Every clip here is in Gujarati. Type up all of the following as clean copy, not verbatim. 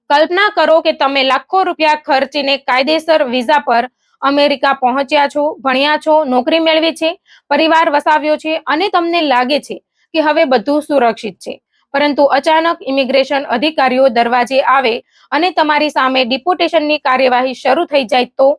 કલ્પના કરો કે તમે લાખો રૂપિયા ખર્ચીને કાયદેસર વિઝા પર અમેરિકા પહોંચ્યા છો, ભણ્યા છો, નોકરી મેળવી છે, પરિવાર વસાવ્યો છે અને તમને લાગે છે કે હવે બધું સુરક્ષિત છે. પરંતુ અચાનક ઇમિગ્રેશન અધિકારીઓ દરવાજે આવે અને તમારી સામે ડિપોર્ટેશનની કાર્યવાહી શરૂ થઈ જાય તો?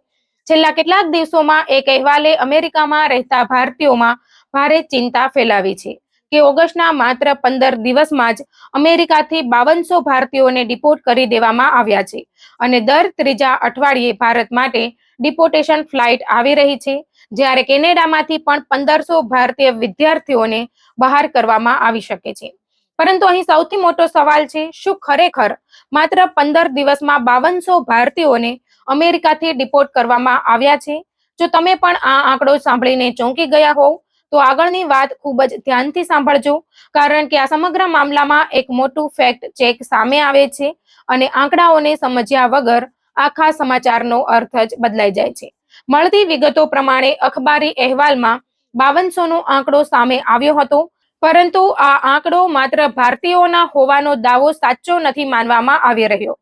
છેલ્લા કેટલાક દિવસોમાં એક અહેવાલે અમેરિકામાં રહેતા ભારતીયોમાં ભારે ચિંતા ફેલાવી છે કે ઓગસ્ટના માત્ર 15 દિવસમાં જ અમેરિકાથી 5200 ભારતીયોને ડિપોર્ટ કરી દેવામાં આવ્યા છે અને દર ત્રીજા અઠવાડિયે ભારત માટે ડિપોર્ટેશન ફ્લાઇટ આવી રહી છે, જ્યારે કેનેડામાંથી પણ 1500 ભારતીય વિદ્યાર્થીઓને બહાર કરવામાં આવી શકે છે. પરંતુ અહીં સૌથી મોટો સવાલ છે, શું ખરેખર માત્ર 15 દિવસમાં 5200 ભારતીયોને અમેરિકાથી ડિપોર્ટ કરવામાં આવ્યા છે? જો તમે પણ આ આંકડો સાંભળીને ચોંકી ગયા હોવ તો આગળની વાત ખૂબ જ ધ્યાનથી સાંભળજો, કારણ કે આ સમગ્ર મામલામાં એક મોટું ફેક્ટ ચેક સામે આવે છે અને આંકડાઓને સમજ્યા વગર આખા સમાચારનો અર્થ જ બદલાઈ જાય છે. મળતી વિગતો પ્રમાણે અખબારી અહેવાલમાં 5200 નો આંકડો સામે આવ્યો હતો, પરંતુ આ આંકડો માત્ર ભારતીયોના હોવાનો દાવો સાચો નથી માનવામાં આવી રહ્યો.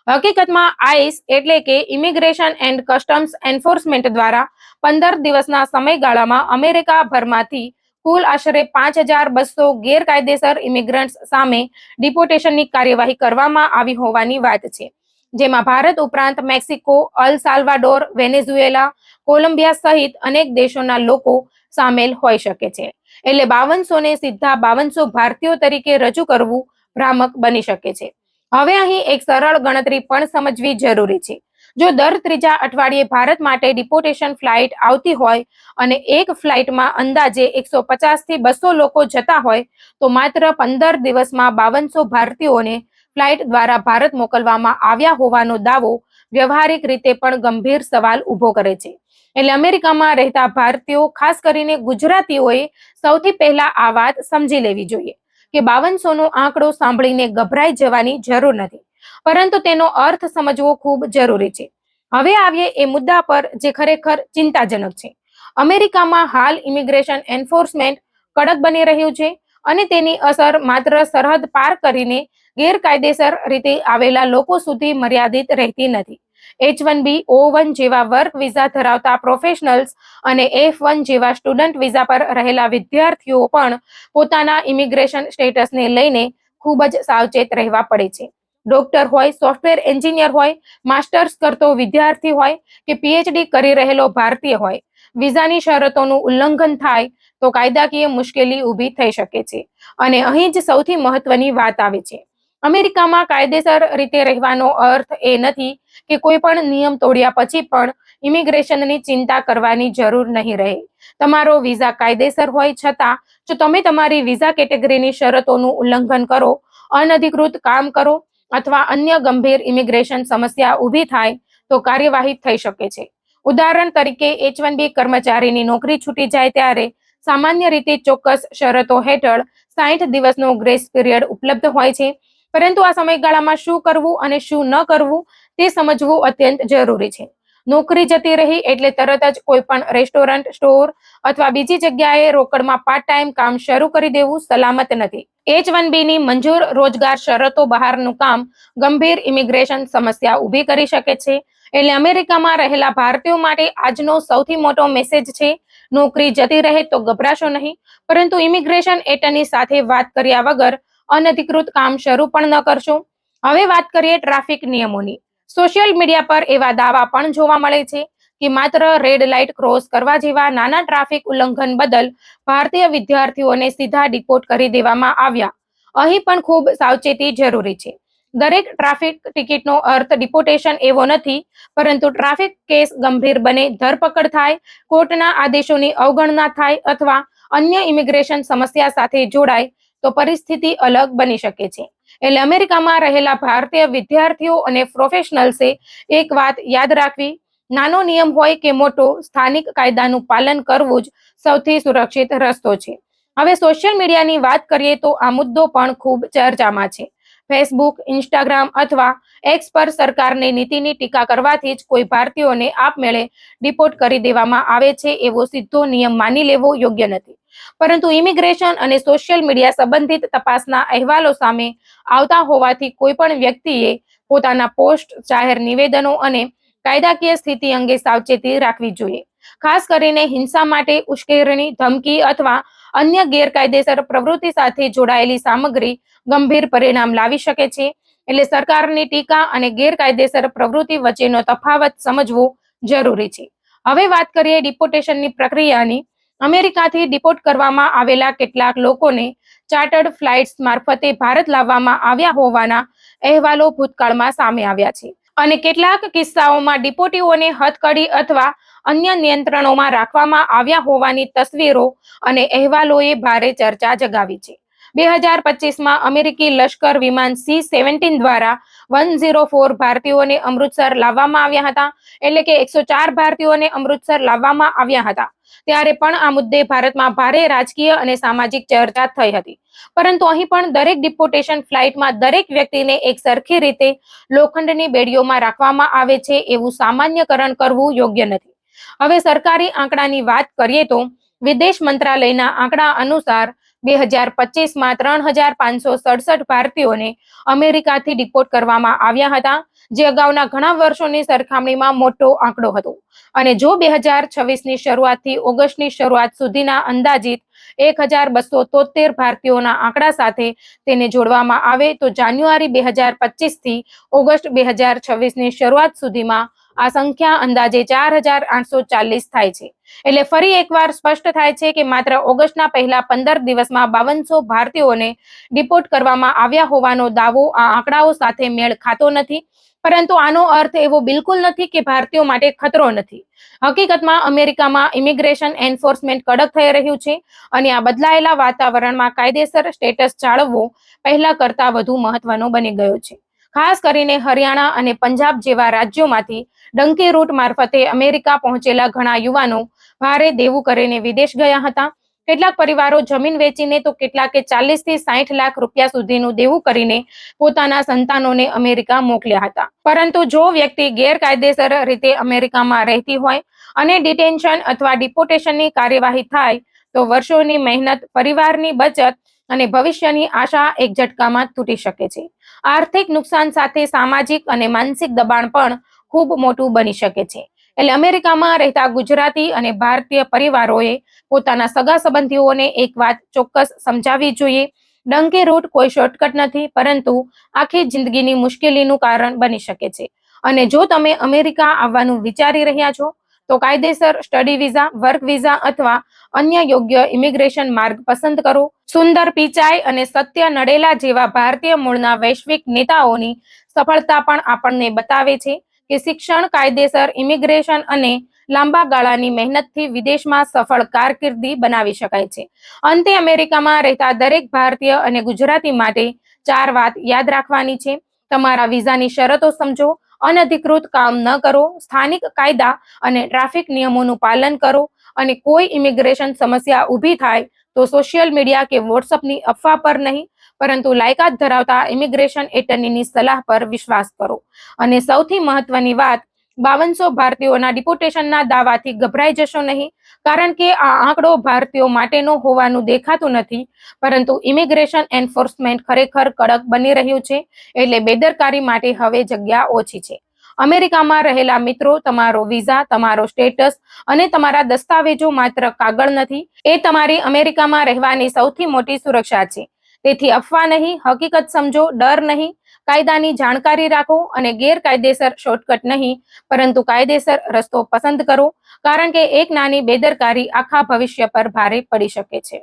હકીકતમાં આઈસ એટલે કે ઇમિગ્રેશન એન્ડ કસ્ટમ્સ એન્ફોર્સમેન્ટ દ્વારા 15 દિવસના સમયગાળામાં અમેરિકાભરમાંથી કુલ આશરે 5200 ગેરકાયદેસર ઇમિગ્રન્ટ્સ સામે ડિપોર્ટેશનની કાર્યવાહી કરવામાં આવી હોવાની વાત છે, જેમાં ભારત ઉપરાંત મેક્સિકો, અલ સાલ્વાડોર, વેનેઝુએલા, કોલંબિયા સહિત અનેક દેશોના લોકો સામેલ હોઈ શકે છે. એટલે 5200 ને સીધા 5200 ભારતીયો તરીકે રજૂ કરવું ભ્રામક બની શકે છે. હવે અહીં એક સરળ ગણતરી પણ સમજવી જરૂરી છે. જો દર ત્રીજા અઠવાડિયે ભારત માટે ડિપોર્ટેશન ફ્લાઇટ આવતી હોય અને એક ફ્લાઇટમાં અંદાજે 150 થી 200 લોકો જતા હોય તો માત્ર 15 દિવસમાં 5200 ભારતીયોને ફ્લાઇટ દ્વારા ભારત મોકલવામાં આવ્યા હોવાનો દાવો વ્યવહારિક રીતે પણ ગંભીર સવાલ ઊભો કરે છે. એટલે અમેરિકામાં રહેતા ભારતીયો, ખાસ કરીને ગુજરાતીઓએ સૌથી પહેલા આ વાત સમજી લેવી જોઈએ કે 5200 નો આંકડો સાંભળીને ગભરાઈ જવાની જરૂર નથી, પરંતુ તેનો અર્થ સમજવો ખૂબ જરૂરી છે. હવે આવીએ એ મુદ્દા પર જે ખરેખર ચિંતાજનક છે. અમેરિકામાં હાલ ઇમિગ્રેશન એન્ફોર્સમેન્ટ કડક બની રહ્યું છે અને તેની અસર માત્ર સરહદ પાર કરીને ગેરકાયદેસર રીતે આવેલા લોકો સુધી મર્યાદિત રહેતી નથી. H1B, O1 જેવા વર્ક વિઝા ધરાવતા પ્રોફેશનલ્સ અને F1 જેવા સ્ટુડન્ટ વિઝા પર રહેલા વિદ્યાર્થીઓ પણ પોતાના ઇમિગ્રેશન સ્ટેટસને લઈને ખૂબ જ સાવચેત રહેવા પડે છે. ડોક્ટર હોય, સોફ્ટવેર એન્જિનિયર હોય, માસ્ટર્સ કરતો વિદ્યાર્થી હોય કે PhD કરી રહેલો ભારતીય હોય, વિઝાની શરતોનું ઉલ્લંઘન થાય તો કાયદાકીય મુશ્કેલી ઊભી થઈ શકે છે. અને અહીં જ સૌથી મહત્વની વાત આવે છે. અમેરિકામાં કાયદેસર રીતે રહેવાનો અર્થ એ નથી કે કોઈ પણ નિયમ તોડ્યા પછી પણ ઇમિગ્રેશનની ચિંતા કરવાની જરૂર નહીં રહે. તમારો વિઝા કાયદેસર હોય છતાં જો તમે તમારી વિઝા કેટેગરીની શરતોનું ઉલ્લંઘન કરો, અનધિકૃત કામ કરો અથવા અન્ય ગંભીર ઇમિગ્રેશન સમસ્યા ઊભી થાય તો કાર્યવાહી થઈ શકે છે. ઉદાહરણ તરીકે H1B કર્મચારીની નોકરી છૂટી જાય ત્યારે સામાન્ય રીતે ચોક્કસ શરતો હેઠળ 60 દિવસનો ગ્રેસ પીરિયડ ઉપલબ્ધ હોય છે, પરંતુ આ સમયગાળામાં શું કરવું અને શું ન કરવું તે સમજવું અત્યંત જરૂરી છે. નોકરી જતી રહી એટલે તરત જ કોઈ પણ રેસ્ટોરન્ટ, સ્ટોર અથવા બીજી જગ્યાએ રોકડમાં પાર્ટ ટાઈમ કામ શરૂ કરી દેવું સલામત નથી. H1B ની મંજૂર રોજગાર શરતો બહારનું કામ ગંભીર ઇમિગ્રેશન સમસ્યા ઊભી કરી શકે છે. એટલે અમેરિકામાં રહેલા ભારતીયો માટે આજનો સૌથી મોટો મેસેજ છે, નોકરી જતી રહે તો ગભરાશો નહીં, પરંતુ ઇમિગ્રેશન એટર્ની સાથે વાત કર્યા વગર અનધિકૃત કામ શરૂ પણ ન કરશો. હવે વાત કરીએ ટ્રાફિક નિયમોની. સોશિયલ મીડિયા પર એવા દાવા પણ જોવા મળે છે કે માત્ર રેડ લાઇટ ક્રોસ કરવા જેવા નાના ટ્રાફિક ઉલ્લંઘન બદલ ભારતીય વિદ્યાર્થીઓને સીધા ડિપોર્ટ કરી દેવામાં આવ્યા. અહીં પણ ખૂબ સાવચેતી જરૂરી છે. દરેક ટ્રાફિક ટિકિટનો અર્થ ડિપોર્ટેશન એવો નથી, પરંતુ ટ્રાફિક કેસ ગંભીર બને, ધરપકડ થાય, કોર્ટના આદેશોની અવગણના થાય અથવા અન્ય ઇમિગ્રેશન સમસ્યા સાથે જોડાય તો પરિસ્થિતિ અલગ બની શકે છે. એટલે અમેરિકામાં રહેલા ભારતીય વિદ્યાર્થીઓ અને પ્રોફેશનલ્સે એક વાત યાદ રાખવી, નાનો નિયમ હોય કે મોટો, સ્થાનિક કાયદાનું પાલન કરવું જ સૌથી સુરક્ષિત રસ્તો છે. હવે સોશિયલ મીડિયાની વાત કરીએ તો આ મુદ્દો પણ ખૂબ ચર્ચામાં છે. ફેસબુક, ઇન્સ્ટાગ્રામ અથવા એક્સ પર સરકારની નીતિની ટીકા કરવાથી જ કોઈ ભારતીયોને આપમેળે ડિપોર્ટ કરી દેવામાં આવે છે એવો સીધો નિયમ માની લેવો યોગ્ય નથી. પરંતુ ઇમિગ્રેશન અને સોશિયલ મીડિયા સંબંધિત તપાસના અહેવાલો સામે આવતા હોવાથી કોઈ પણ વ્યક્તિએ પોતાના પોસ્ટ, જાહેર નિવેદનો અને કાયદાકીય સ્થિતિ અંગે સાવચેતી રાખવી જોઈએ. ખાસ કરીને હિંસા માટે ઉશ્કેરણી, ધમકી અથવા અન્ય ગેરકાયદેસર પ્રવૃત્તિ સાથે જોડાયેલી સામગ્રી ગંભીર પરિણામ લાવી શકે છે. એટલે સરકારની ટીકા અને ગેરકાયદેસર પ્રવૃત્તિ વચ્ચેનો તફાવત સમજવો જરૂરી છે. હવે વાત કરીએ ડિપોર્ટેશનની પ્રક્રિયાની. અમેરિકાથી ડિપોર્ટ કરવામાં આવેલા કેટલાક લોકોને ચાર્ટર્ડ ફ્લાઇટ્સ મારફતે ભારત લાવવામાં આવ્યા હોવાના અહેવાલો ભૂતકાળમાં સામે આવ્યા છે. અને કેટલાક કિસ્સાઓમાં ડિપોર્ટીઓને હથકડી અથવા અન્ય નિયંત્રણોમાં રાખવામાં આવ્યા હોવાની તસવીરો અને અહેવાલોએ ભારે ચર્ચા જગાવી છે. 2025માં અમેરિકી લશ્કર વિમાન C-17 દ્વારા 104 ભારતીયોને અમૃતસર લાવવામાં આવ્યા હતા. એટલે કે 104 ભારતીયોને અમૃતસર લાવવામાં આવ્યા હતા. ત્યારે પણ આ મુદ્દે ભારતમાં ભારે રાજકીય અને સામાજિક ચર્ચા થઈ હતી. પરંતુ અહીં પણ દરેક ડિપોર્ટેશન ફ્લાઇટમાં દરેક વ્યક્તિને એક સરખી રીતે લોખંડની બેડીઓમાં રાખવામાં આવે છે એવું સામાન્યકરણ કરવું યોગ્ય નથી. હવે સરકારી આંકડાની વાત કરીએ તો વિદેશ મંત્રાલયના આંકડા અનુસાર 2025માં 3,567 ભારતીયોને અમેરિકાથી ડિપોર્ટ કરવામાં આવ્યા હતા, જે અગાઉના ઘણા વર્ષોની સરખામણીમાં મોટો આંકડો હતો. અને જો 2026ની શરૂઆતથી ઓગસ્ટની શરૂઆત સુધીના અંદાજિત 1,273 ભારતીયોના આંકડા સાથે તેને જોડવામાં આવે તો જાન્યુઆરી 2025થી ઓગસ્ટ 2026ની શરૂઆત સુધીમાં આ સંખ્યા અંદાજે 4,840 થાય છે. એટલે ફરી એકવાર સ્પષ્ટ થાય છે કે માત્ર ઓગસ્ટના પહેલા 15 દિવસમાં 5200 ભારતીયોને ડિપોર્ટ કરવામાં આવ્યા હોવાનો દાવો આ આંકડાઓ સાથે મેળ ખાતો નથી. પરંતુ આનો અર્થ એવો બિલકુલ નથી કે ભારતીયો માટે ખતરો નથી. હકીકતમાં અમેરિકામાં ઇમિગ્રેશન એન્ફોર્સમેન્ટ કડક થઈ રહ્યું છે અને આ બદલાયેલા વાતાવરણમાં કાયદેસર સ્ટેટસ જાળવવો પહેલા કરતા વધુ મહત્વનો બની ગયો છે. ખાસ કરીને હરિયાણા અને પંજાબ જેવા રાજ્યોમાંથી ડંકી રૂટ મારફતે અમેરિકા પહોંચેલા ઘણા યુવાનો ભારે દેવું કરીને વિદેશ ગયા હતા. કેટલાક પરિવારો જમીન વેચીને તો કેટલાકે 40 થી 60 લાખ રૂપિયા સુધીનું દેવું કરીને પોતાના સંતાનોને અમેરિકા મોકલ્યા હતા. પરંતુ જો વ્યક્તિ ગેરકાયદેસર રીતે અમેરિકામાં રહેતી હોય અને ડિટેન્શન અથવા ડિપોર્ટેશનની કાર્યવાહી થાય તો વર્ષોની મહેનત, પરિવારની બચત અને ભવિષ્યની આશા એક ઝટકામાં તૂટી શકે છે. આર્થિક નુકસાન સાથે સામાજિક અને માનસિક દબાણ પણ ખૂબ મોટું બની શકે છે. એટલે અમેરિકામાં રહેતા ગુજરાતી અને ભારતીય પરિવારોએ પોતાના સગા સંબંધીઓને એક વાત ચોક્કસ સમજાવવી જોઈએ. ડંકી રૂટ કોઈ શોર્ટકટ નથી, પરંતુ આખી જિંદગીની મુશ્કેલીનું કારણ બની શકે છે. અને જો તમે અમેરિકા આવવાનું વિચારી રહ્યા છો તો કાયદેસર સ્ટડી વિઝા, વર્ક વિઝા અથવા અન્ય યોગ્ય ઇમિગ્રેશન માર્ગ પસંદ કરો. સુંદર પિચાઈ અને સત્ય નડેલા જેવા ભારતીય મૂળના વૈશ્વિક નેતાઓની સફળતા પણ આપણને બતાવે છે કે શિક્ષણ, કાયદેસર ઇમિગ્રેશન અને લાંબા ગાળાની મહેનતથી વિદેશમાં સફળ કારકિર્દી બનાવી શકાય છે. અંતે અમેરિકામાં રહેતા દરેક ભારતીય અને ગુજરાતી માટે 4 વાત યાદ રાખવાની છે. તમારા વિઝાની શરતો સમજો, અનધિકૃત કામ ન કરો, સ્થાનિક કાયદા અને ટ્રાફિક નિયમોનું પાલન કરો અને કોઈ ઇમિગ્રેશન સમસ્યા ઊભી થાય તો સોશિયલ મીડિયા કે વોટ્સઅપની અફવા પર નહીં, પરંતુ લાયકાત ધરાવતા ઇમિગ્રેશન એટર્નીની સલાહ પર વિશ્વાસ કરો. અને સૌથી મહત્વની વાત, 5200 ભારતીયોના ડિપોર્ટેશનના દાવાથી ગભરાઈ જશો નહીં, કારણ કે આ આંકડો ભારતીયો માટેનો હોવાનું દેખાતું નથી, પરંતુ ઇમિગ્રેશન એન્ફોર્સમેન્ટ ખરેખર કડક બની રહ્યું છે. એટલે બેદરકારી માટે હવે જગ્યા ઓછી છે. અમેરિકામાં રહેલા મિત્રો, તમારો વિઝા, તમારો સ્ટેટસ અને તમારા દસ્તાવેજો માત્ર કાગળ નથી, એ તમારી અમેરિકામાં રહેવાની સૌથી મોટી સુરક્ષા છે. તેથી અફવા નહીં, હકીકત સમજો, ડર નહીં, કાયદાની જાણકારી રાખો અને ગેરકાયદેસર શોર્ટકટ નહીં, પરંતુ કાયદેસર રસ્તો પસંદ કરો, કારણ કે એક નાની બેદરકારી આખા ભવિષ્ય પર ભારે પડી શકે છે.